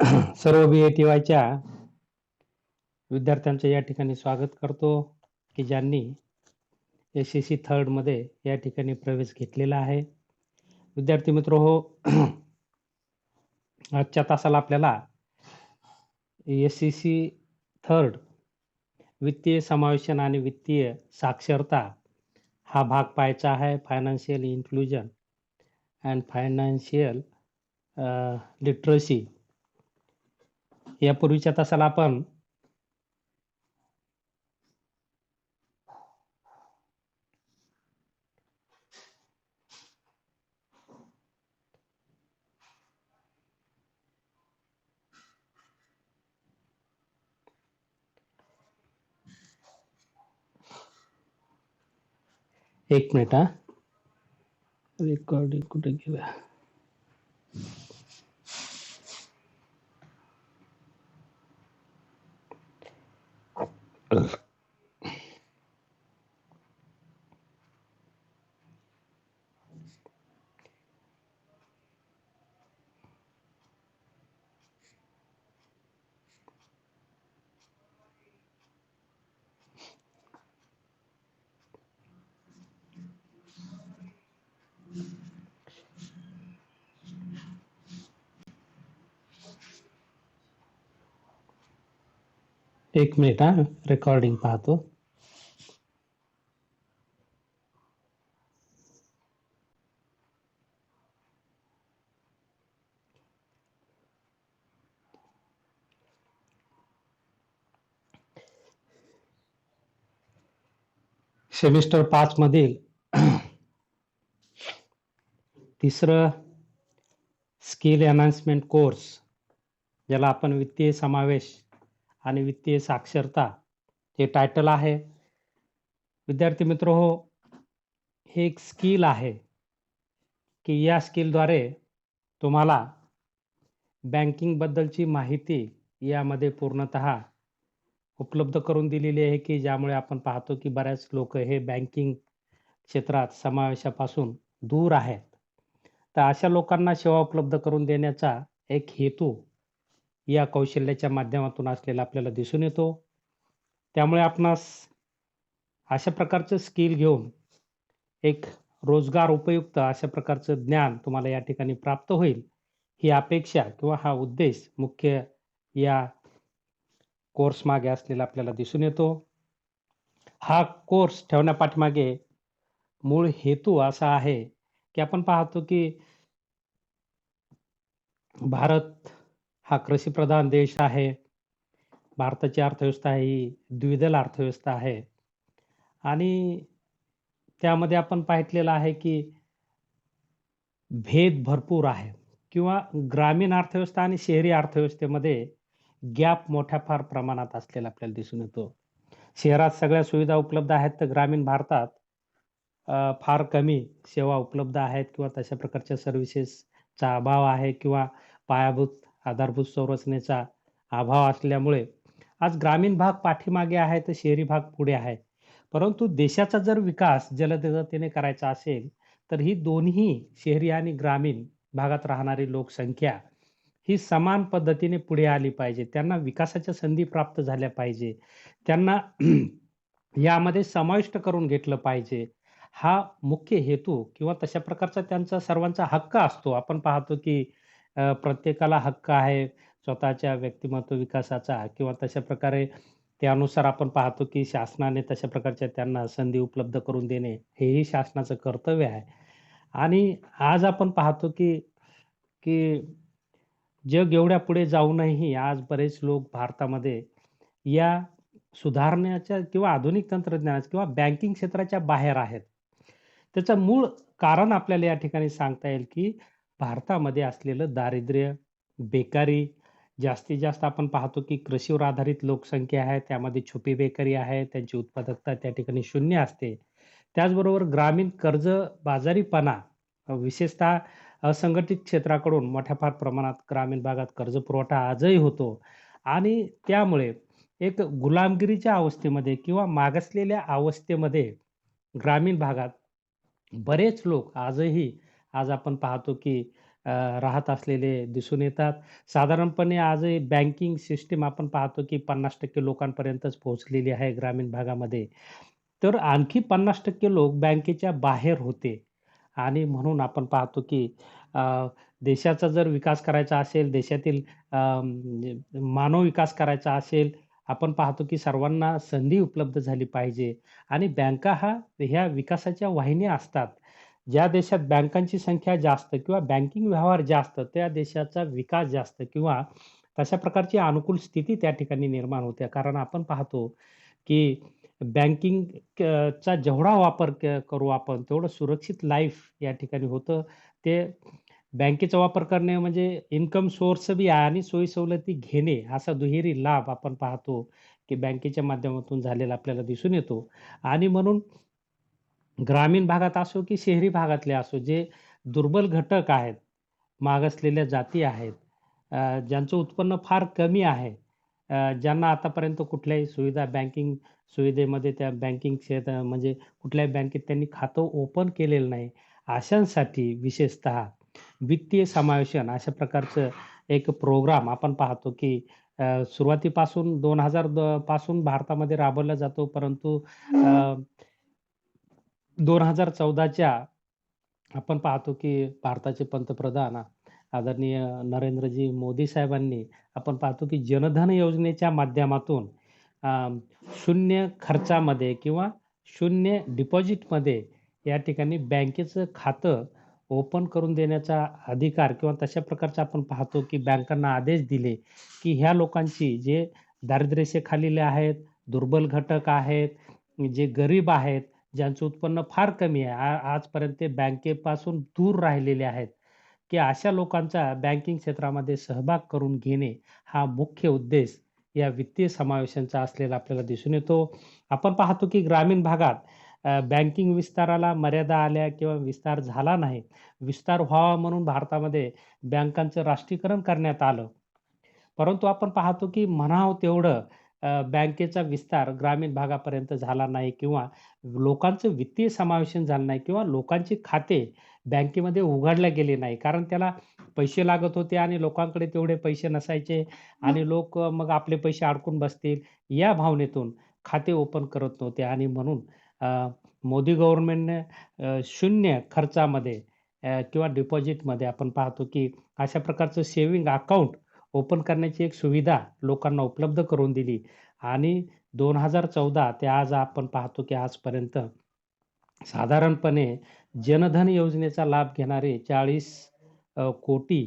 सर्व BATYच्या विद्यार्थ्यांचं या ठिकाणी स्वागत करतो की ज्यांनी SSC थर्ड मध्ये या ठिकाणी प्रवेश घेतलेला आहे. विद्यार्थी मित्र हो, आजच्या तासाला आपल्याला SSC थर्ड वित्तीय समावेशन आणि वित्तीय साक्षरता हा भाग पाहायचा आहे. Financial inclusion and financial literacy. यापूर्वीच्या तासाला आपण एक मिनिट हा, रेकॉर्डिंग कुठे गेला? एक मिनिट हा, रेकॉर्डिंग पाहतो. सेमिस्टर 5 मधील तिसरं स्किल एनहान्समेंट कोर्स, ज्याला आपण वित्तीय समावेश आणि वित्तीय साक्षरता हे टायटल आहे. विद्यार्थी मित्र हो, हे एक स्किल आहे की या स्किलद्वारे तुम्हाला बँकिंग बद्दलची माहिती यामध्ये पूर्णतः उपलब्ध करून दिलेली आहे, की ज्यामुळे आपण पाहतो की बऱ्याच लोक हे बँकिंग क्षेत्रात समावेशापासून दूर आहेत. तर अशा लोकांना सेवा उपलब्ध करून देण्याचा एक हेतू या कौशल्याच्या माध्यमातून असलेला आपल्याला दिसून येतो. त्यामुळे आपणास अशा प्रकारचं स्किल घेऊन एक रोजगार उपयुक्त अशा प्रकारचं ज्ञान तुम्हाला या ठिकाणी प्राप्त होईल, ही अपेक्षा किंवा हा उद्देश मुख्य या कोर्स मागे असलेला आपल्याला दिसून येतो. हा कोर्स ठेवण्यापाठीमागे मूळ हेतू असा आहे की आपण पाहतो की भारत हा कृषीप्रधान देश आहे. भारताची अर्थव्यवस्था ही द्विदल अर्थव्यवस्था आहे आणि त्यामध्ये आपण पाहितलेलं आहे की भेद भरपूर आहे किंवा ग्रामीण अर्थव्यवस्था आणि शहरी अर्थव्यवस्थेमध्ये गॅप मोठ्या फार प्रमाणात असलेला आपल्याला दिसून येतो. शहरात सगळ्या सुविधा उपलब्ध आहेत, तर ग्रामीण भारतात फार कमी सेवा उपलब्ध आहेत किंवा तशा प्रकारच्या सर्व्हिसेसचा अभाव आहे किंवा पायाभूत आधारभूत संरचनेचा अभाव असल्यामुळे आज ग्रामीण भाग पाठीमागे आहे तर शहरी भाग पुढे आहे. परंतु देशाचा जर विकास जलद गतीने करायचा असेल, तर ही दोन्ही शहरी आणि ग्रामीण भागात राहणारी लोकसंख्या ही समान पद्धतीने पुढे आली पाहिजे. त्यांना विकासाच्या संधी प्राप्त झाल्या पाहिजे. त्यांना यामध्ये समाविष्ट करून घेतलं पाहिजे. हा मुख्य हेतू किंवा तशा प्रकारचा त्यांचा सर्वांचा हक्क असतो. आपण पाहतो की प्रत्येकाला हक्क आहे स्वतःच्या व्यक्तिमत्व विकासाचा किंवा तशा प्रकारे त्यानुसार आपण पाहतो की शासनाने तशा प्रकारच्या त्यांना संधी उपलब्ध करून देणे हेही शासनाचं कर्तव्य आहे. आणि आज आपण पाहतो की की जग एवढ्या पुढे जाऊनही आज बरेच लोक भारतामध्ये या सुधारण्याच्या किंवा आधुनिक तंत्रज्ञानाच्या किंवा बँकिंग क्षेत्राच्या बाहेर आहेत. त्याचं मूळ कारण आपल्याला या ठिकाणी सांगता येईल की भारतामध्ये असलेलं दारिद्र्य, बेकारी, जास्तीत जास्त आपण पाहतो की कृषीवर आधारित लोकसंख्या आहे. त्यामध्ये छुपी बेकारी आहे. त्यांची उत्पादकता त्या ठिकाणी शून्य असते. त्याचबरोबर ग्रामीण कर्जबाजारीपणा, विशेषतः असंघटित क्षेत्राकडून मोठ्या फार प्रमाणात ग्रामीण भागात कर्जपुरवठा आजही होतो आणि त्यामुळे एक गुलामगिरीच्या अवस्थेमध्ये किंवा मागासलेल्या अवस्थेमध्ये ग्रामीण भागात बरेच लोक आजही आज आपण पाहतो की राहत असलेले दिसून येतात. साधारणपणे आजही बँकिंग सिस्टम आपण पाहतो की 50% लोकांपर्यंतच पोहोचलेली आहे ग्रामीण भागामध्ये. तर आणखी 50% लोक बँकेच्या बाहेर होते आणि म्हणून आपण पाहतो की अ, देशाचा जर विकास करायचा असेल, देशातील म्हणजे मानव विकास करायचा असेल, आपण पाहतो की सर्वांना संधी उपलब्ध झाली पाहिजे आणि बँका ह्या विकासाच्या वाहिन्या असतात. ज्या देशात बँकांची संख्या जास्त किंवा बँकिंग व्यवहार जास्त, त्या देशाचा विकास जास्त किंवा तशा प्रकारची अनुकूल स्थिती त्या ठिकाणी निर्माण होते. कारण आपण पाहतो, की बँकिंग चा जेवढा वापर करू आपण, तेवढं सुरक्षित लाईफ या ठिकाणी होतं. ते बँकेचा वापर करणे म्हणजे इन्कम सोर्स बी आहे आणि सोयी-सवलती घेणे, असा दुहेरी लाभ आपण पाहतो, की बँकेच्या माध्यमातून झालेला आपल्याला दिसून येतो आणि म्हणून ग्रामीण भागात असो की शहरी भागातले असो, जे दुर्बल घटक आहेत, मागासलेल्या जाती आहेत, ज्यांचं उत्पन्न फार कमी आहे, ज्यांना आतापर्यंत कुठल्याही सुविधा बँकिंग सुविधेमध्ये त्या बँकिंग क्षेत्र म्हणजे कुठल्याही बँकेत त्यांनी खातं ओपन केलेलं नाही. अशांसाठी विशेषतः वित्तीय समावेशन अशा प्रकारचं एक प्रोग्राम आपण पाहतो, की सुरुवातीपासून 2000 पासून भारतामध्ये राबवला जातो. परंतु 2014च्या आपण पाहतो की भारताचे पंतप्रधान आदरणीय नरेंद्रजी मोदी साहेबांनी आपण पाहतो की जनधन योजनेच्या माध्यमातून अ, शून्य खर्चामध्ये किंवा शून्य डिपॉझिटमध्ये या ठिकाणी बँकेचं खातं ओपन करून देण्याचा अधिकार किंवा तशा प्रकारचं आपण पाहतो की बँकांना आदेश दिले की ह्या लोकांची जे दारिद्र्यरेषेखालील आहेत, दुर्बल घटक आहेत, जे गरीब आहेत, ज्यांचं उत्पन्न फार कमी आहे. आजपर्यंत ते बँकेपासून दूर राहिलेले आहेत, की अशा लोकांचा बँकिंग क्षेत्रामध्ये सहभाग करून घेणे, हा मुख्य उद्देश या वित्तीय समावेशांचा असलेला आपल्याला दिसून येतो. आपण पाहतो की ग्रामीण भागात बँकिंग विस्ताराला मर्यादा आल्या किंवा विस्तार झाला नाही. विस्तार व्हावा म्हणून भारतामध्ये बँकांचं राष्ट्रीयकरण करण्यात आलं. परंतु आपण पाहतो की म्हणावं तेवढं बँकेचा विस्तार ग्रामीण भागापर्यंत झाला नाही किंवा लोकांचं वित्तीय समावेशन झालं नाही किंवा लोकांची खाते बँकेमध्ये उघडले गेले नाही. कारण त्याला पैसे लागत होते आणि लोकांकडे तेवढे पैसे नसायचे आणि लोक मग आपले पैसे अडकून बसतील या भावनेतून खाते ओपन करत नव्हते आणि म्हणून मोदी गव्हर्नमेंटने शून्य खर्चामध्ये किंवा डिपॉझिटमध्ये आपण पाहतो की अशा प्रकारचं सेव्हिंग अकाउंट ओपन करण्याची एक सुविधा लोकांना उपलब्ध करून दिली आणि 2014 ते आज आपण पाहतो की आजपर्यंत साधारणपणे जनधन योजनेचा लाभ घेणारे 40 कोटी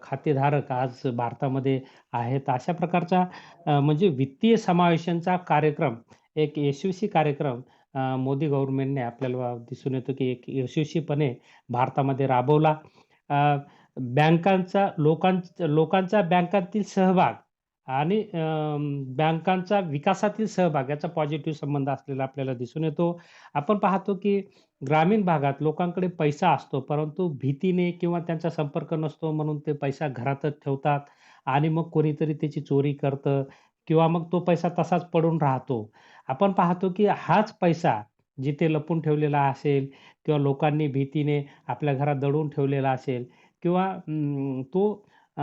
खातेधारक आज भारतामध्ये आहेत. अशा प्रकारचा म्हणजे वित्तीय समावेशनचा कार्यक्रम, एक यशस्वी कार्यक्रम मोदी गव्हर्नमेंटने आपल्याला दिसून येतो, की एक यशस्वीपणे भारतामध्ये राबवला. अ, लोकांचा बँकांतील सहभाग आणि बँकांचा विकासातील सहभाग याचा पॉझिटिव्ह संबंध असलेला आपल्याला दिसून येतो. आपण पाहतो की ग्रामीण भागात लोकांकडे पैसा असतो, परंतु भीतीने किंवा त्यांचा संपर्क नसतो म्हणून ते पैसा घरातच ठेवतात आणि मग कोणीतरी त्याची चोरी करतं किंवा मग तो पैसा तसाच पडून राहतो. आपण पाहतो की हाच पैसा जिथे लपून ठेवलेला असेल किंवा लोकांनी भीतीने आपल्या घरात दडवून ठेवलेला असेल किंवा तो अ,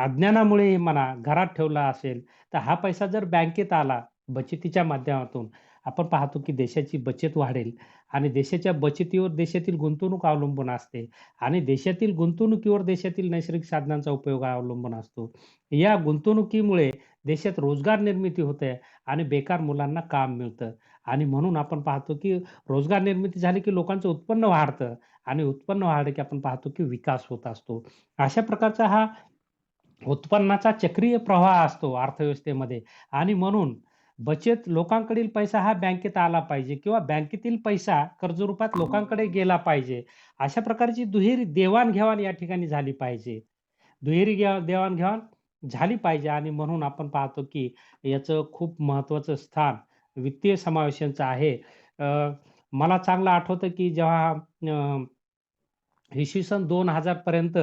अज्ञानामुळे म्हणा घरात ठेवला असेल, तर हा पैसा जर बँकेत आला बचतीच्या माध्यमातून, आपण पाहतो की देशाची बचत वाढेल आणि देशाच्या बचतीवर देशातील गुंतवणूक अवलंबून असते आणि देशातील गुंतवणुकीवर देशातील नैसर्गिक साधनांचा उपयोग अवलंबून असतो. या गुंतवणुकीमुळे देशात रोजगार निर्मिती होते आणि बेकार मुलांना काम मिळतं आणि म्हणून आपण पाहतो की रोजगार निर्मिती झाली की लोकांचं उत्पन्न वाढतं आणि उत्पन्न वाढलं की आपण पाहतो की विकास होत असतो. अशा प्रकारचा हा उत्पन्नाचा चक्रीय प्रवाह असतो अर्थव्यवस्थेमध्ये आणि म्हणून बचत लोकांकडील पैसा हा बँकेत आला पाहिजे किंवा बँकेतील पैसा कर्जरूपात लोकांकडे गेला पाहिजे. अशा प्रकारची दुहेरी देवाण-घेवाण या ठिकाणी झाली पाहिजे. दुहेरी देवाण-घेवाण झाली पाहिजे आणि म्हणून आपण पाहतो की याचं खूप महत्त्वाचं स्थान वित्तीय समावेशांचं आहे. मला चांगलं आठवतं की जेव्हा इसवी सन 2000 पर्यंत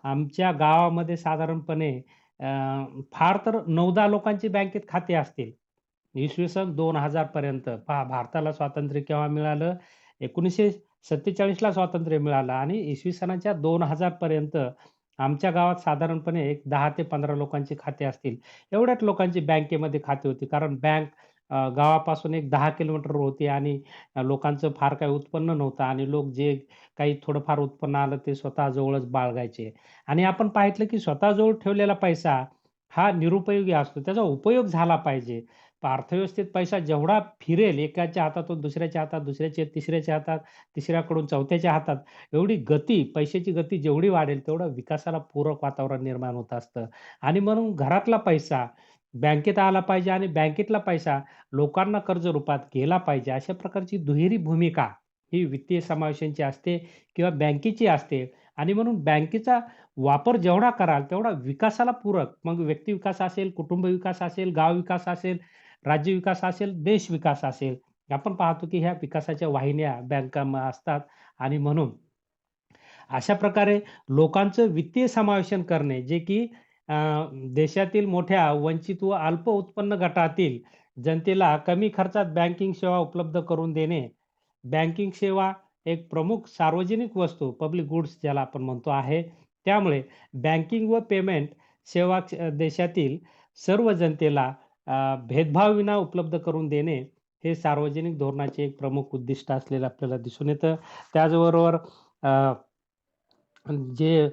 आमच्या गावामध्ये साधारणपणे अ, फार तर 9-10 लोकांची बँकेत खाते असतील. इसवी सन 2000 पर्यंत. पहा भारताला स्वातंत्र्य केव्हा मिळालं? 47ला स्वातंत्र्य मिळालं आणि इसवी सनाच्या 2000 पर्यंत आमच्या गावात साधारणपणे एक 10 ते 15 लोकांची खाती असतील. एवढ्याच लोकांची बँकेमध्ये खाती होती. कारण बँक गावापासून एक 10 किलोमीटरवर होती आणि लोकांचं फार काही उत्पन्न नव्हतं आणि लोक जे काही थोडंफार उत्पन्न आलं ते स्वतःजवळच बाळगायचे. आणि आपण पाहितलं की स्वतःजवळ ठेवलेला पैसा हा निरुपयोगी असतो. त्याचा उपयोग झाला पाहिजे. अर्थव्यवस्थेत पैसा जेवढा फिरेल एकाच्या हातातून दुसऱ्याच्या हातात, दुसऱ्याच्या तिसऱ्याच्या हातात, तिसऱ्याकडून चौथ्याच्या हातात, एवढी गती, पैशाची गती जेवढी वाढेल, तेवढं विकासाला पूरक वातावरण निर्माण होत असतं. आणि म्हणून घरातला पैसा बँकेत आला पाहिजे आणि बँकेतला पैसा लोकांना कर्ज रूपात गेला पाहिजे. अशा प्रकारची दुहेरी भूमिका ही वित्तीय समावेशांची असते किंवा बँकेची असते आणि म्हणून बँकेचा वापर जेवढा कराल, तेवढा विकासाला पूरक. मग व्यक्ती विकास असेल, कुटुंब विकास असेल, गाव विकास असेल, राज्य विकास असेल, देश विकास असेल. आपण पाहतो की ह्या विकासाच्या वाहिन्या बँका असतात आणि म्हणून अशा प्रकारे लोकांचं वित्तीय समावेशन करणे, जे की अ, देशातील मोठ्या वंचित व अल्प उत्पन्न गटातील जनतेला कमी खर्चात बँकिंग सेवा उपलब्ध करून देणे. बँकिंग सेवा एक प्रमुख सार्वजनिक वस्तू, पब्लिक गुड्स ज्याला आपण म्हणतो आहे. त्यामुळे बँकिंग व पेमेंट सेवा देशातील सर्व जनतेला भेदभावविना उपलब्ध करून देणे, हे सार्वजनिक धोरणाचे एक प्रमुख उद्दिष्ट असलेलं आपल्याला दिसून येतं. त्याचबरोबर अ, जे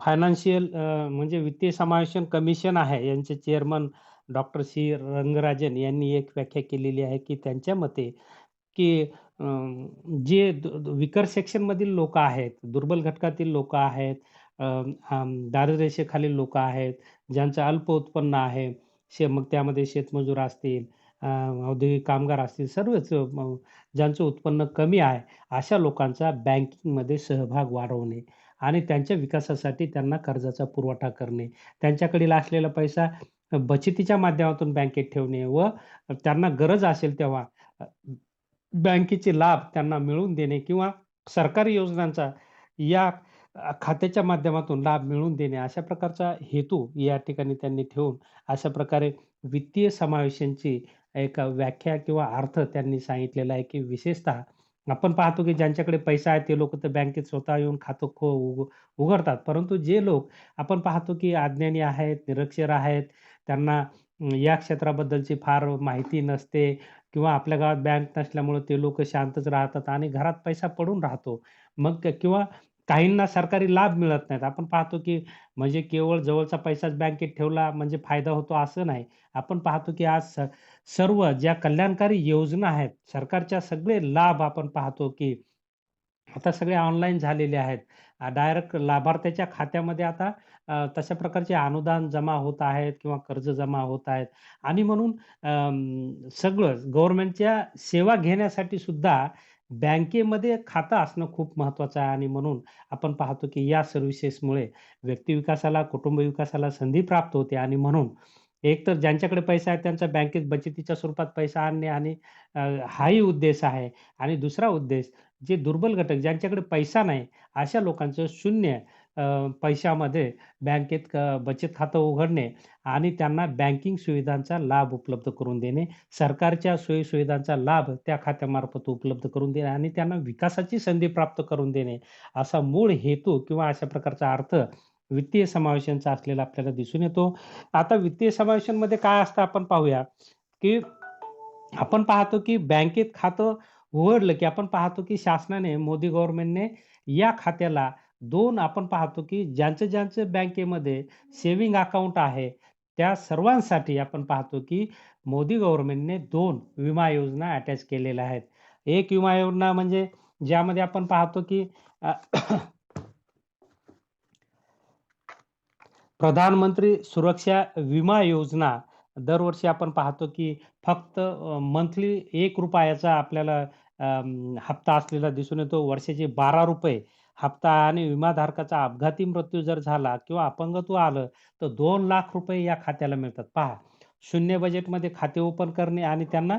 फायनान्शियल म्हणजे वित्तीय समावेशन कमिशन आहे, यांचे चेअरमन डॉक्टर सी. रंगराजन यांनी एक व्याख्या केलेली आहे, की त्यांच्या मते, की अ, जे विकर सेक्शनमधील लोकं आहेत, दुर्बल घटकातील लोकं आहेत, अ, दारिद्र्य रेषेखालील लोकं आहेत, ज्यांचं अल्प उत्पन्न आहे, मग त्यामध्ये शेतमजूर असतील, औद्योगिक कामगार असतील, सर्वच ज्यांचं उत्पन्न कमी आहे, अशा लोकांचा बँकिंगमध्ये सहभाग वाढवणे आणि त्यांच्या विकासासाठी त्यांना कर्जाचा पुरवठा करणे. त्यांच्याकडील असलेला पैसा बचतीच्या माध्यमातून बँकेत ठेवणे व त्यांना गरज असेल तेव्हा बँकेचे लाभ त्यांना मिळवून देणे किंवा सरकारी योजनांचा या खात्याच्या माध्यमातून लाभ मिळवून देणे, अशा प्रकारचा हेतू या ठिकाणी त्यांनी ठेवून अशा प्रकारे वित्तीय समावेशांची एक व्याख्या किंवा अर्थ त्यांनी सांगितलेला आहे, की विशेषतः आपण पाहतो, की ज्यांच्याकडे पैसा आहे ते लोकं तर बँकेत स्वतः येऊन खातं उघडतात. परंतु जे लोक आपण पाहतो, की अज्ञानी आहेत, निरक्षर आहेत, त्यांना या क्षेत्राबद्दलची फार माहिती नसते किंवा आपल्या गावात बँक नसल्यामुळे ते लोकं शांतच राहतात आणि घरात पैसा पडून राहतो. मग किंवा काहींना सरकारी लाभ मिळत नाहीत. आपण पाहतो, की म्हणजे केवळ जवळचा पैसाच बँकेत ठेवला म्हणजे फायदा होतो असं नाही. आपण पाहतो, की आज सर्व ज्या कल्याणकारी योजना आहेत, सरकारच्या सगळे लाभ आपण पाहतो, की आता सगळे ऑनलाईन झालेले आहेत. डायरेक्ट लाभार्थ्याच्या खात्यामध्ये आता तशा प्रकारचे अनुदान जमा होत आहेत किंवा कर्ज जमा होत आहेत आणि म्हणून सगळं गव्हर्नमेंटच्या सेवा घेण्यासाठी सुद्धा बँकेमध्ये खातं असणं खूप महत्त्वाचं आहे आणि म्हणून आपण पाहतो की या सर्व्हिसेसमुळे व्यक्ती विकासाला, कुटुंब विकासाला संधी प्राप्त होते आणि म्हणून एक तर ज्यांच्याकडे पैसा आहे त्यांचा बँकेत बचतीच्या स्वरूपात पैसा आणणे आणि हाही उद्देश आहे आणि दुसरा उद्देश जे दुर्बल घटक ज्यांच्याकडे पैसा नाही, अशा लोकांचं शून्य पैशामध्ये बँकेत बचत खातं उघडणे आणि त्यांना बँकिंग सुविधांचा लाभ उपलब्ध करून देणे, सरकारच्या सोयी-सुविधांचा लाभ त्या खात्यामार्फत उपलब्ध करून देणे आणि त्यांना विकासाची संधी प्राप्त करून देणे, असा मूळ हेतू किंवा अशा प्रकारचा अर्थ वित्तीय समावेशांचा असलेला आपल्याला दिसून येतो. आता वित्तीय समावेशांमध्ये काय असतं आपण पाहूया, की आपण पाहतो की बँकेत खातं उघडलं की आपण पाहतो की शासनाने, मोदी गव्हर्नमेंटने या खात्याला 2 आपण पाहतो की ज्यांचं बँकेमध्ये सेव्हिंग अकाउंट आहे, त्या सर्वांसाठी आपण पाहतो की मोदी गव्हर्नमेंटने 2 विमा योजना अटॅच केलेल्या आहेत. एक विमा योजना म्हणजे ज्यामध्ये आपण पाहतो की अ, प्रधानमंत्री सुरक्षा विमा योजना दरवर्षी आपण पाहतो, की फक्त मंथली ₹1 आपल्याला हप्ता असलेला दिसून येतो. वर्षाचे ₹12 हप्ता आणि विमाधारकाचा अपघाती मृत्यू जर झाला किंवा अपंगत्व आलं, तर ₹2,00,000 या खात्याला मिळतात. पहा, शून्य बजेटमध्ये खाते ओपन करणे आणि त्यांना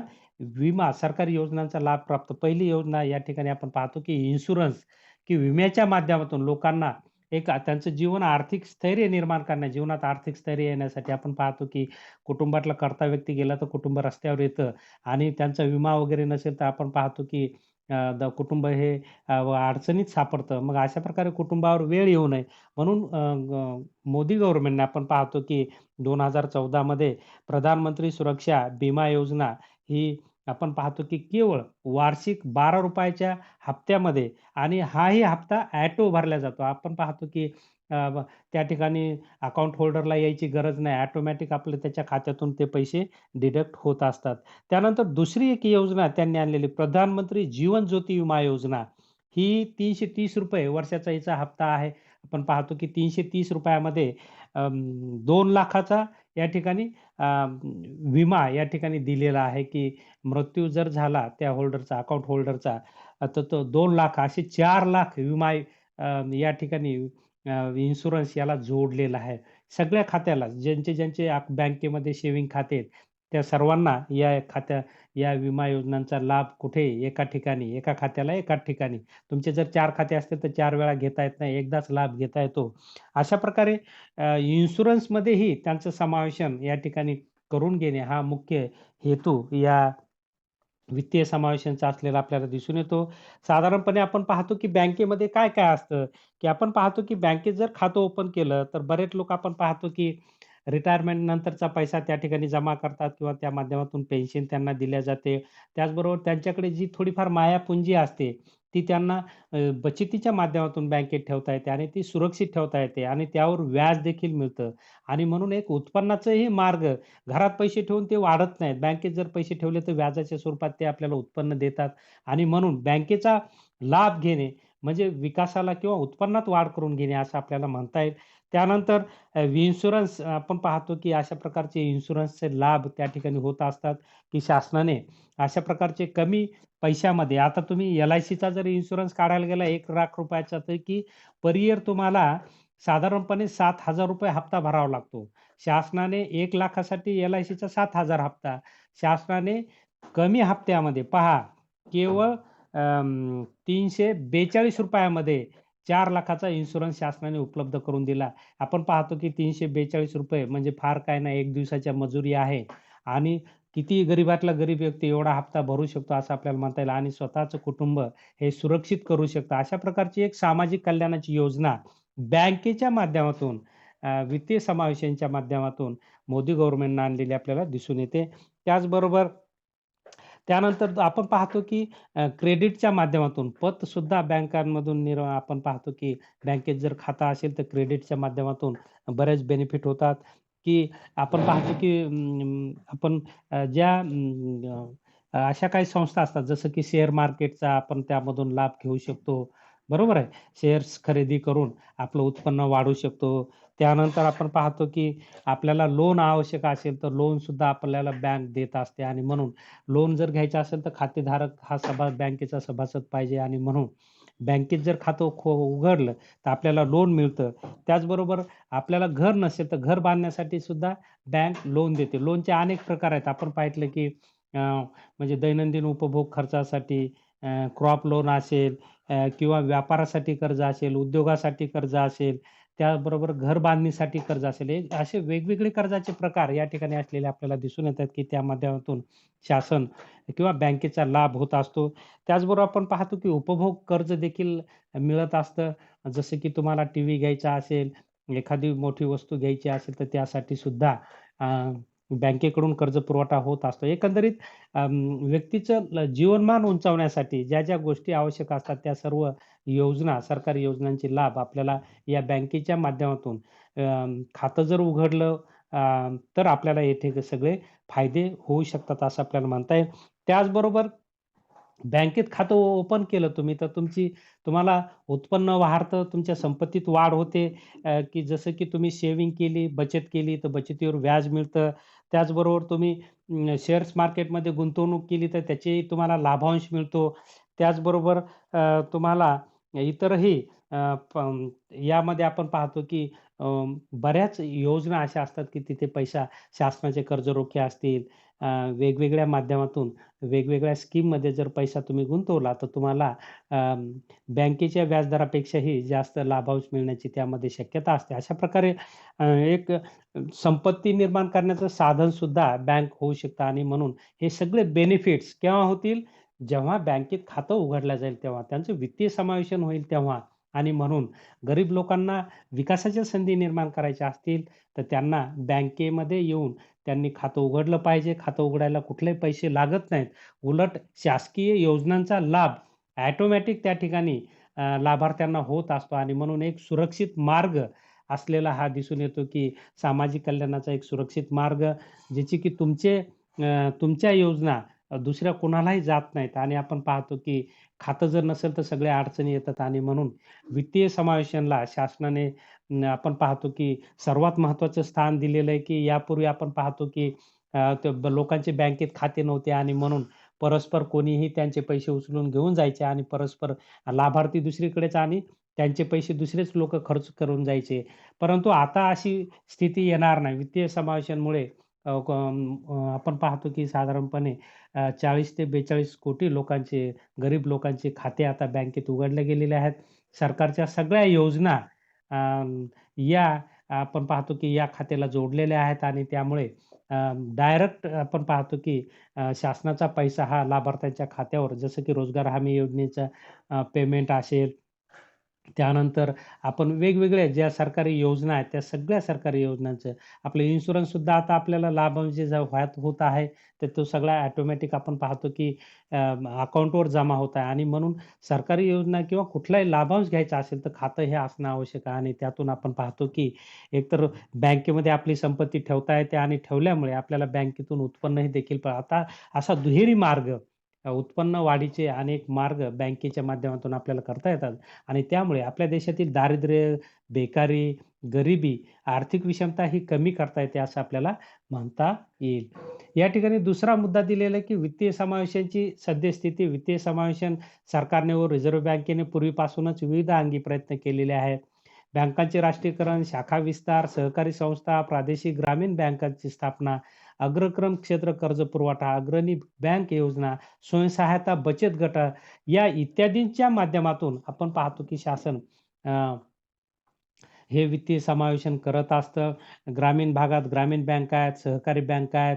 विमा, सरकारी योजनांचा लाभ प्राप्त. पहिली योजना या ठिकाणी आपण पाहतो, की इन्शुरन्स की विम्याच्या माध्यमातून लोकांना एक त्यांचं जीवन आर्थिक स्थैर्य निर्माण करण्यास, जीवनात आर्थिक स्थैर्य येण्यासाठी आपण पाहतो, की कुटुंबातला कर्ता व्यक्ती गेला तर कुटुंब रस्त्यावर येतं आणि त्यांचा विमा वगैरे नसेल तर आपण पाहतो, की कुटुंब हे अडचणीत सापडतं. मग अशा प्रकारे कुटुंबावर वेळ येऊ नये म्हणून मोदी गव्हर्नमेंटने आपण पाहतो की 2014 मध्ये प्रधानमंत्री सुरक्षा बिमा योजना ही आपण पाहतो की केवळ वार्षिक ₹12 हप्त्यामध्ये आणि हाही हप्ता ऑटो भरला जातो. आपण पाहतो की त्या ठिकाणी अकाउंट होल्डरला यायची गरज नाही. ऑटोमॅटिक आपलं त्याच्या खात्यातून ते पैसे डिडक्ट होत असतात. त्यानंतर दुसरी एक योजना त्यांनी आणलेली प्रधानमंत्री जीवन ज्योती विमा योजना. ही ₹330 वर्षाचा हिचा हप्ता आहे. आपण पाहतो की ₹330 मध्ये 2,00,000चा या ठिकाणी विमा या ठिकाणी दिलेला आहे, की मृत्यू जर झाला त्या होल्डरचा, अकाउंट होल्डरचा, तर तो 2,00,000 असे 4,00,000 विमा या ठिकाणी इन्शुरन्स याला जोडलेला आहे. सगळ्या खात्याला ज्यांचे बँकेमध्ये सेव्हिंग खाते आहेत, त्या सर्वांना या विमा योजनांचा लाभ कुठे एका ठिकाणी, एका खात्याला एकाच ठिकाणी. तुमचे जर 4 खाते असतील तर 4 वेळा घेता येत नाही. एकदाच लाभ घेता येतो. अशा प्रकारे इन्शुरन्समध्येही त्यांचं समावेशन या ठिकाणी करून घेणे हा मुख्य हेतू या वित्तीय समावेशांचा असलेला आपल्याला दिसून येतो. साधारणपणे आपण पाहतो, की बँकेमध्ये काय-काय असतं, की आपण पाहतो, की बँकेत जर खातं ओपन केलं, तर बरेच लोक आपण पाहतो, की रिटायरमेंट नंतरचा पैसा त्या ठिकाणी जमा करतात किंवा त्या माध्यमातून पेन्शन त्यांना दिल्या जाते. त्याचबरोबर त्यांच्याकडे जी थोडीफार मायापुंजी असते, ती त्यांना बचतीच्या माध्यमातून बँकेत ठेवता येते आणि ती सुरक्षित ठेवता येते आणि त्यावर व्याज देखील मिळतं आणि म्हणून एक उत्पन्नाचाही मार्ग घरात पैसे ठेवून ते वाढत नाहीत. बँकेत जर पैसे ठेवले तर व्याजाच्या स्वरूपात ते आपल्याला उत्पन्न देतात आणि म्हणून बँकेचा लाभ घेणे म्हणजे विकासाला किंवा उत्पन्नात वाढ करून घेणे असं आपल्याला म्हणता येईल. त्यानंतर इन्शुरन्स आपण पाहतो की अशा प्रकारचे इन्शुरन्सचे लाभ त्या ठिकाणी होत असतात, की शासनाने अशा प्रकारचे कमी पैशामध्ये आता तुम्ही एल-आय-सीचा जर इन्शुरन्स काढायला गेला ₹1,00,000 चा तर की पर इयर तुम्हाला साधारणपणे ₹7,000 हप्ता भरावा लागतो. शासनाने 1,00,000 साठी एल-आय-सीचा 7,000 हप्ता. शासनाने कमी हप्त्यामध्ये पहा केवळ ₹342 मध्ये 4,00,000चा इन्शुरन्स शासनाने उपलब्ध करून दिला. आपण पाहतो की ₹342 म्हणजे फार काही नाही, 1 दिवसाच्या मजुरी आहे आणि किती गरीबातला गरीब व्यक्ती एवढा हप्ता भरू शकतो असं आपल्याला म्हणता येईल आणि स्वतःचं कुटुंब हे सुरक्षित करू शकतं. अशा प्रकारची एक सामाजिक कल्याणाची योजना बँकेच्या माध्यमातून वित्तीय समावेशांच्या माध्यमातून मोदी गव्हर्नमेंटनं आणलेली आपल्याला दिसून येते. त्याचबरोबर त्यानंतर आपण पाहतो की क्रेडिटच्या माध्यमातून पतसुद्धा बँकांमधून आपण पाहतो की बँकेत जर खाता असेल तर क्रेडिटच्या माध्यमातून बरेच बेनिफिट होतात, की आपण पाहतो की आपण ज्या अशा काही संस्था असतात जसं की शेअर मार्केटचा आपण त्यामधून लाभ घेऊ शकतो. बरोबर आहे. शेअर्स खरेदी करून आपलं उत्पन्न वाढवू शकतो. त्यानंतर आपण पाहतो की आपल्याला लोन आवश्यक असेल तर लोनसुद्धा आपल्याला बँक देत असते आणि म्हणून लोन जर घ्यायचं असेल तर खातेधारक हा बँकेचा सभासद पाहिजे आणि म्हणून बँकेत जर खातं उघडलं तर आपल्याला लोन मिळतं. त्याचबरोबर आपल्याला घर नसेल तर घर बांधण्यासाठी सुद्धा बँक लोन देते. लोनचे अनेक प्रकार आहेत. आपण पाहिलं की म्हणजे दैनंदिन उपभोग खर्चासाठी क्रॉप लोन असेल किंवा व्यापारासाठी कर्ज असेल, उद्योगासाठी कर्ज असेल, त्याचबरोबर घर बांधणीसाठी कर्ज असेल, हे असे वेगवेगळे कर्जाचे प्रकार या ठिकाणी असलेले आपल्याला दिसून येतात, की त्या माध्यमातून शासन किंवा बँकेचा लाभ होत असतो. त्याचबरोबर आपण पाहतो, की उपभोग कर्ज देखील मिळत असतं. जसं की तुम्हाला टीव्ही घ्यायचा असेल, एखादी मोठी वस्तू घ्यायची असेल, तर त्यासाठी सुद्धा बँकेकडून कर्जपुरवठा होत असतो. एकंदरीत व्यक्तीचं जीवनमान उंचावण्यासाठी ज्या गोष्टी आवश्यक असतात, त्या सर्व योजना, सरकारी योजनांचे लाभ आपल्याला या बँकेच्या माध्यमातून खातं जर उघडलं तर आपल्याला येथे सगळे फायदे होऊ शकतात, असं आपल्याला म्हणता येईल. त्याचबरोबर बँकेत खातं ओपन केलं तुम्ही, तर तुम्हाला उत्पन्न वाढतं, तुमच्या संपत्तीत वाढ होते. की जसं की तुम्ही सेव्हिंग केली, बचत केली, तर बचतीवर व्याज मिळतं. त्याचबरोबर तुम्ही शेअर्स मार्केटमध्ये गुंतवणूक केली, तर त्याचेही तुम्हाला लाभांश मिळतो. त्याचबरोबर तुम्हाला इतरही यामध्ये आपण पाहतो की अ, बऱ्याच योजना अशा असतात की तिथे पैसा शासनाचे कर्जरोखे असतील, वेगवेगळ्या माध्यमातून वेगवेगळ्या स्कीममध्ये जर पैसा तुम्ही गुंतवला, तर तुम्हाला बँकेच्या व्याजदरापेक्षाही जास्त लाभांश मिळण्याची त्यामध्ये शक्यता असते. अशा प्रकारे एक संपत्ती निर्माण करण्याचं साधन सुद्धा बँक होऊ शकतं आणि म्हणून हे सगळे बेनिफिट्स केव्हा होतील? जेव्हा बँकेत खातं उघडलं जाईल तेव्हा, त्यांचं वित्तीय समावेशन होईल तेव्हा आणि म्हणून गरीब लोकांना विकासाच्या संधी निर्माण करायच्या असतील, तर त्यांना बँकेमध्ये येऊन त्यांनी खातं उघडलं पाहिजे. खातं उघडायला कुठलेही पैसे लागत नाहीत. उलट शासकीय योजनांचा लाभ ऑटोमॅटिक त्या ठिकाणी लाभार्थ्यांना होत असतो आणि म्हणून एक सुरक्षित मार्ग असलेला हा दिसून येतो, की सामाजिक कल्याणाचा एक सुरक्षित मार्ग ज्याची की तुमच्या योजना दुसऱ्या कोणालाही जात नाहीत आणि आपण पाहतो की खातं जर नसेल तर सगळ्या अडचणी येतात आणि म्हणून वित्तीय समावेशनला शासनाने आपण पाहतो की सर्वात महत्त्वाचं स्थान दिलेलं आहे, की यापूर्वी आपण पाहतो की लोकांचे बँकेत खाते नव्हते आणि म्हणून परस्पर कोणीही त्यांचे पैसे उचलून घेऊन जायचे आणि परस्पर लाभार्थी दुसरीकडेच आणि त्यांचे पैसे दुसरेच लोकं खर्च करून जायचे. परंतु आता अशी स्थिती येणार नाही. वित्तीय समावेशामुळे आपण पाहतो की साधारणपणे 40 ते 42 कोटी लोकांचे, गरीब लोकांचे खाते आता बँकेत उघडले गेलेले आहेत. सरकारच्या सगळ्या योजना या आपण पाहतो की या खात्याला जोडलेल्या आहेत आणि त्यामुळे डायरेक्ट आपण पाहतो की शासनाचा पैसा हा लाभार्थ्यांच्या खात्यावर जसं की रोजगार हमी योजनेचा पेमेंट असेल, त्यानंतर आपण वेगवेगळ्या ज्या सरकारी योजना आहेत, त्या सगळ्या सरकारी योजनांचं आपलं इन्शुरन्ससुद्धा आता आपल्याला लाभ म्हणजे होत आहे. तर तो सगळा ऑटोमॅटिक आपण पाहतो की अकाउंटवर जमा होत आहे आणि म्हणून सरकारी योजना किंवा कुठलाही लाभांश घ्यायचा असेल, तर खातं हे असणं आवश्यक आहे आणि त्यातून आपण पाहतो की एकतर बँकेमध्ये आपली संपत्ती ठेवता येते आणि ठेवल्यामुळे आपल्याला बँकेतून उत्पन्नही देखील आता असा दुहेरी मार्ग उत्पन्न वाढीचे अनेक मार्ग बँकेच्या माध्यमातून आपल्याला करता येतात. आणि त्यामुळे आपल्या देशातील दारिद्र्य, बेकारी, गरिबी, आर्थिक विषमता ही कमी करता येते असं आपल्याला म्हणता येईल. या ठिकाणी दुसरा मुद्दा दिलेला आहे, की वित्तीय समावेशाची सद्यस्थिती. वित्तीय समावेशन सरकारने व रिझर्व्ह बँकेने पूर्वीपासूनच विविध अंगी प्रयत्न केलेले आहेत. बँकांचे राष्ट्रीयकरण, शाखा विस्तार, सहकारी संस्था, प्रादेशिक ग्रामीण बँकांची स्थापना, अग्रक्रम क्षेत्र कर्ज पुरवठा, अग्रणी बँक योजना, स्वयंसहायता बचत गट या इत्यादींच्या माध्यमातून आपण पाहतो की शासन अ, हे वित्तीय समावेशन करत असतं. ग्रामीण भागात ग्रामीण बँका आहेत, सहकारी बँका आहेत,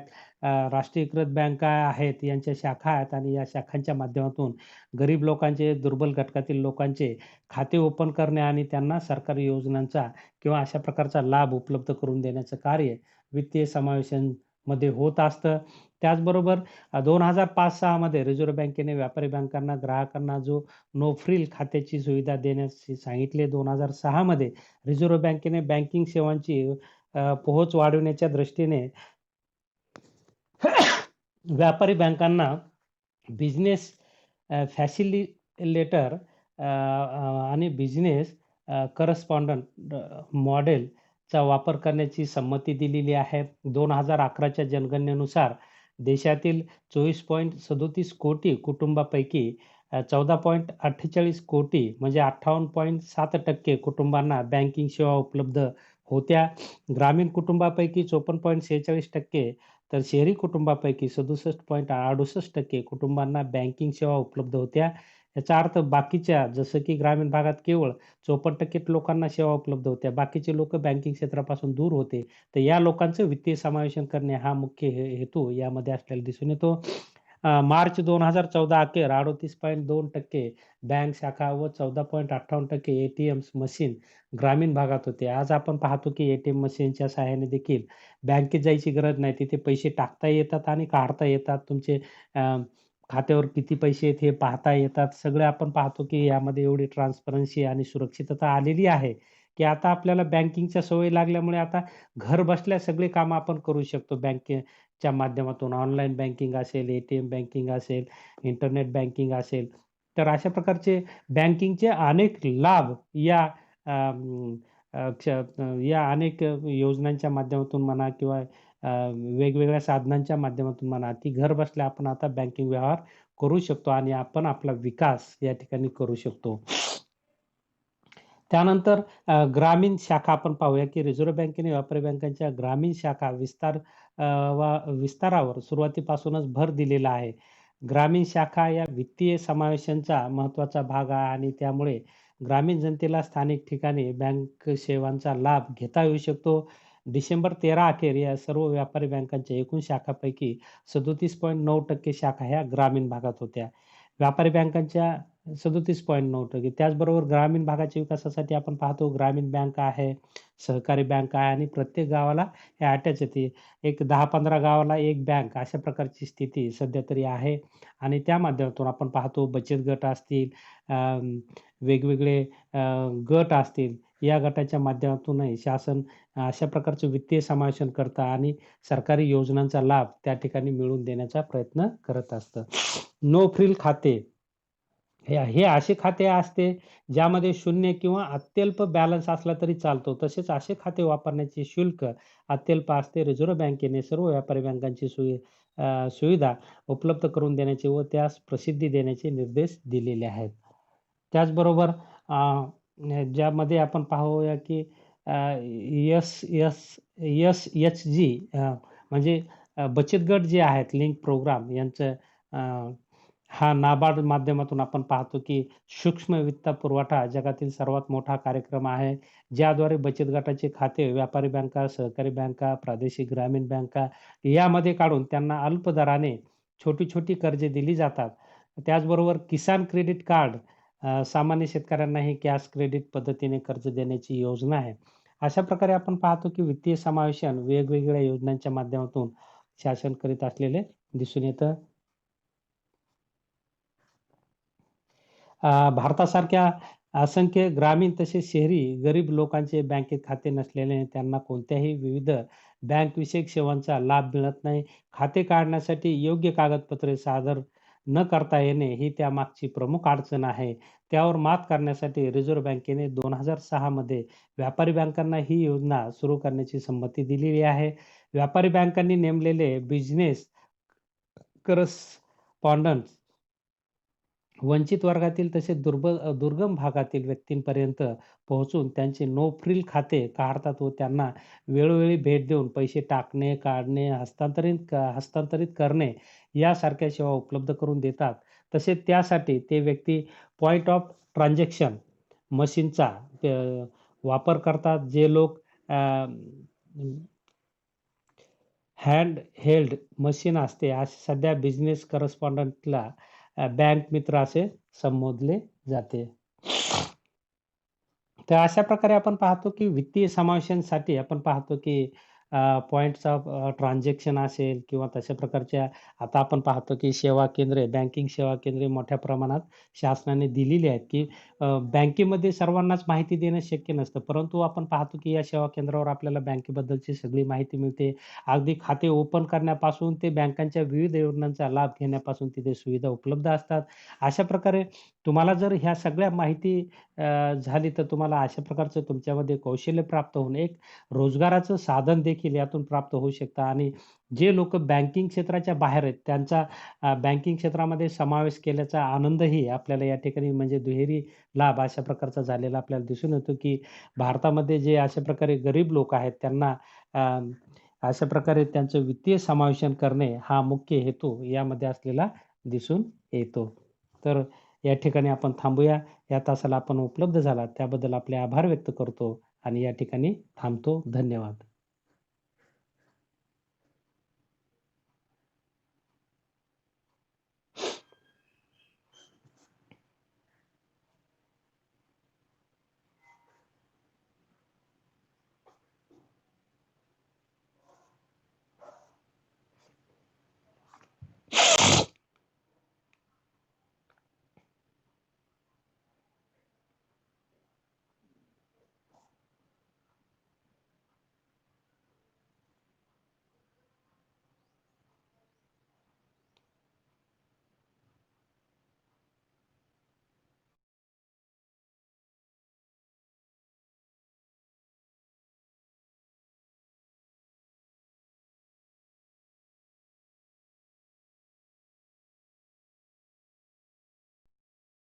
राष्ट्रीयकृत बँका आहेत, यांच्या शाखा आहेत आणि या शाखांच्या माध्यमातून गरीब लोकांचे, दुर्बल घटकातील लोकांचे खाते ओपन करणे आणि त्यांना सरकारी योजनांचा किंवा अशा प्रकारचा लाभ उपलब्ध करून देण्याचं कार्य वित्तीय समावेशनमध्ये होत असतं. त्याचबरोबर 2005-06 मध्ये रिझर्व्ह बँकेने व्यापारी बँकांना ग्राहकांना जो नो फ्रिल खात्याची सुविधा देण्यास सांगितले. 2006 मध्ये रिझर्व्ह बँकेने बँकिंग सेवांची पोहोच वाढवण्याच्या दृष्टीने व्यापारी बँकांना बिझनेस फॅसिलिटेटर आणि बिझनेस करस्पॉन्डंट मॉडेलचा वापर करण्याची संमती दिलेली आहे. 2011च्या जनगणनेनुसार देशातील 24.37 कोटी कुटुंबापैकी 14.48 कोटी म्हणजे 58.7% कुटुंबांना बँकिंग सेवा उपलब्ध होत्या. ग्रामीण कुटुंबापैकी 54.46% तर शहरी कुटुंबापैकी 67.68% कुटुंबांना बँकिंग सेवा उपलब्ध होत्या. याचा अर्थ बाकीच्या जसं की ग्रामीण भागात केवळ 54% लोकांना सेवा उपलब्ध होत्या. बाकीचे लोकं बँकिंग क्षेत्रापासून दूर होते. तर या लोकांचं वित्तीय समावेशन करणे हा मुख्य हेतू यामध्ये असलेला दिसून येतो. मार्च 2014 अखेर 38.2% बँक शाखा व 14.58% एटीएम्स मशीन ग्रामीण भागात होते. आज आपण पाहतो की एटीएम मशीनच्या सहाय्याने देखील बँकेत जायची गरज नाही. तिथे पैसे टाकता येतात आणि काढता येतात. तुमचे खात्यावर किती पैसे आहेत हे पाहता येतात. सगळं आपण पाहतो की यामध्ये एवढी ट्रान्सपरन्सी आणि सुरक्षितता आलेली आहे, की आता आपल्याला बँकिंगच्या सवय लागल्यामुळे आता घर बसल्या सगळी कामं आपण करू शकतो बँकेच्या माध्यमातून. ऑनलाईन बँकिंग असेल, एटीएम बँकिंग असेल, इंटरनेट बँकिंग असेल. तर अशा प्रकारचे बँकिंगचे अनेक लाभ या अनेक योजनांच्या माध्यमातून म्हणा किंवा वेगवेगळ्या साधनांच्या माध्यमातून म्हणा, की घर बसल्या आपण आता बँकिंग व्यवहार करू शकतो आणि आपण आपला विकास या ठिकाणी करू शकतो. त्यानंतर ग्रामीण शाखा आपण पाहूया, की रिझर्व्ह बँकेने व्यापारी बँकांच्या ग्रामीण शाखा विस्तारावर सुरुवातीपासूनच भर दिलेला आहे. ग्रामीण शाखा या वित्तीय समावेशांचा महत्त्वाचा भाग आहे आणि त्यामुळे ग्रामीण जनतेला स्थानिक ठिकाणी बँक सेवांचा लाभ घेता येऊ शकतो. डिसेंबर 13 अखेर या सर्व व्यापारी बँकांच्या एकूण शाखांपैकी 37.9% शाखा ह्या ग्रामीण भागात होत्या. व्यापारी बँकांच्या 37.9%. त्याचबरोबर ग्रामीण भागाच्या विकासासाठी आपण पाहतो ग्रामीण बँक आहे, सहकारी बँक आहे आणि प्रत्येक गावाला हे अटॅच येते. एक 10-15 गावाला एक बँक अशा प्रकारची स्थिती सध्या तरी आहे आणि त्या माध्यमातून आपण पाहतो बचत गट असतील, वेगवेगळे गट असतील, या गटाच्या माध्यमातूनही शासन अशा प्रकारचं वित्तीय समावेशन करतं आणि सरकारी योजनांचा लाभ त्या ठिकाणी मिळवून देण्याचा प्रयत्न करत असतं. नो फ्रिल खाते हे हे असे खाते असते ज्यामध्ये 0 किंवा अत्यल्प बॅलन्स असला तरी चालतो. तसेच असे खाते वापरण्याचे शुल्क अत्यल्प असते. रिझर्व्ह बँकेने सर्व व्यापारी बँकांची सुविधा उपलब्ध करून देण्याचे व त्यास प्रसिद्धी देण्याचे निर्देश दिलेले आहेत. त्याचबरोबर ज्यामध्ये आपण पाहूया की एस-एच-जी म्हणजे बचत गट जे आहेत लिंक प्रोग्राम यांचं हा नाबार्ड माध्यमातून आपण पाहतो की सूक्ष्म वित्त पुरवठा जगातील सर्वात मोठा कार्यक्रम आहे. ज्याद्वारे बचत गटाचे खाते व्यापारी बँका, सहकारी बँका, प्रादेशिक ग्रामीण बँका यामध्ये काढून त्यांना अल्प दराने छोटी-छोटी कर्जे दिली जातात. त्याचबरोबर किसान क्रेडिट कार्ड सामान्य शेतकऱ्यांनाही कॅश क्रेडिट पद्धतीने कर्ज देण्याची योजना आहे. अशा प्रकारे आपण पाहतो की वित्तीय समावेशन वेगवेगळ्या योजनांच्या माध्यमातून शासन करीत असलेले दिसून येतं. भारतासारख्या असंख्य ग्रामीण तसेच शहरी गरीब लोकांचे बँकेत खाते नसल्याने त्यांना कोणत्याही विविध बँक विषयक सेवांचा लाभ मिळत नाही. खाते काढण्यासाठी योग्य कागदपत्रे सादर न करता येणे ही त्यामागची प्रमुख अडचण आहे. त्यावर मात करण्यासाठी रिझर्व्ह बँकेने 2006 मध्ये व्यापारी बँकांना ही योजना सुरू करण्याची संमती दिलेली आहे. व्यापारी बँकांनी नेमलेले बिझनेस करस्पॉन्डंट्स वंचित वर्गातील तसेच दुर्गम भागातील व्यक्तींपर्यंत पोहोचून त्यांचे नो फ्रिल खाते काढतात व त्यांना वेळोवेळी भेट देऊन पैसे टाकणे, काढणे, हस्तांतरित करणे यासारख्या सेवा उपलब्ध करून देतात. तसेच त्यासाठी ते व्यक्ती पॉइंट ऑफ ट्रान्झॅक्शन मशीनचा वापर करतात. जे लोक हँड हेल्ड मशीन असते असे सध्या बिझनेस करस्पॉन्डंटला बँक मित्र असे संबोधले जाते. तर अशा प्रकारे आपण पाहतो की वित्तीय समावेशांसाठी आपण पाहतो की पॉइंट्स ऑफ ट्रान्झॅक्शन असेल किंवा तशा प्रकारच्या आता आपण पाहतो की सेवा केंद्रे, बँकिंग सेवा केंद्रे मोठ्या प्रमाणात शासनाने दिलेली आहेत की बँकेमध्ये सर्वांनाच माहिती देणं शक्य नसतं. परंतु आपण पाहतो की या सेवा केंद्रावर आपल्याला बँकेबद्दलची सगळी माहिती मिळते. अगदी खाते ओपन करण्यापासून ते बँकांच्या विविध योजनांचा लाभ घेण्यापासून तिथे सुविधा उपलब्ध असतात. अशा प्रकारे तुम्हाला जर ह्या सगळ्या माहिती झाली तर तुम्हाला अशा प्रकारचं तुमच्यामध्ये कौशल्य प्राप्त होऊन एक रोजगाराचं साधन देखील यातून प्राप्त होऊ शकतं आणि जे लोकं बँकिंग क्षेत्राच्या बाहेर आहेत त्यांचा बँकिंग क्षेत्रामध्ये समावेश केल्याचा आनंदही आपल्याला या ठिकाणी म्हणजे दुहेरी लाभ अशा प्रकारचा झालेला आपल्याला दिसून येतो, की भारतामध्ये जे अशा प्रकारे गरीब लोक आहेत त्यांना अ, अशा प्रकारे त्यांचं वित्तीय समावेशन करणे हा मुख्य हेतू यामध्ये असलेला दिसून येतो. तर या ठिकाणी आपण थांबूया. या तासाला आपण उपलब्ध झालात त्याबद्दल आपले आभार व्यक्त करतो आणि या ठिकाणी थांबतो. धन्यवाद.